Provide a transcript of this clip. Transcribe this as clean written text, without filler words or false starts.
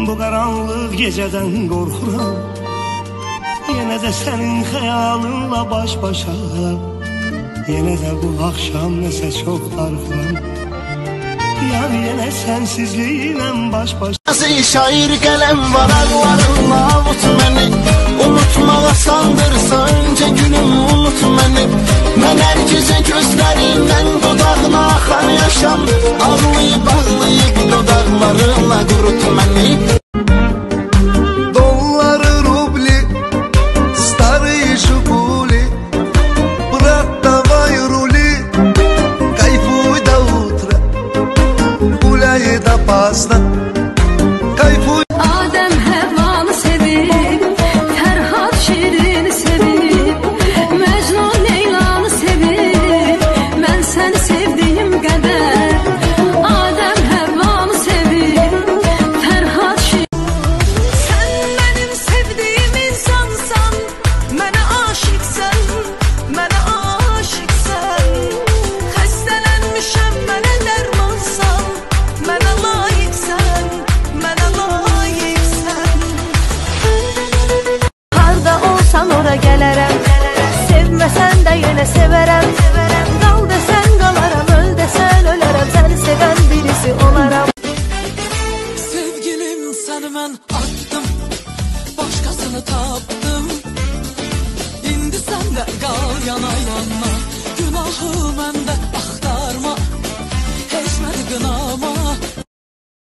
bu qaranlıq gecədən qorxuram. Yenə də sənin xəyalınla baş-başa, yenə də bu axşam nəsə çox darıxıram. Yar yenə sənsizliyinlə baş-başa. Nasıl şair qələm var ağlarınla avut məni, unutmaq asandırsa öncə günüm unut məni. Mən hər gecə gözlərindən dodağına axan yaşam, ağlayıb ağlayıb dodaqlarınla qurut məni. Dolları rubli, starые жигули, брат давай рули, кайфуй до утра, гуляй допоздна, кайфуй. Adem Hevva'nı sevip, Ferhat Şirin'i sevip, Mecnun Leyla'nı sevip, ben seni sevdiğim kadar. Adem Hevva'nı sevip, Ferhat Şirin. Sen benim sevdiğim insansan, bana aşıksan, bana aşıksan. Xəstələnmişəm, mənə dərmansan, mənə layiqsən, mənə layiqsən. Harda olsan ora gələrəm, sevməsən də yenə sevərəm. Qal desən qalaram, öl desən ölərəm, səni sevən birisi olaram. Sevgilim səni mən atdım, başqasını tapdım. İndi sən də qal yana yana, günahı məndə.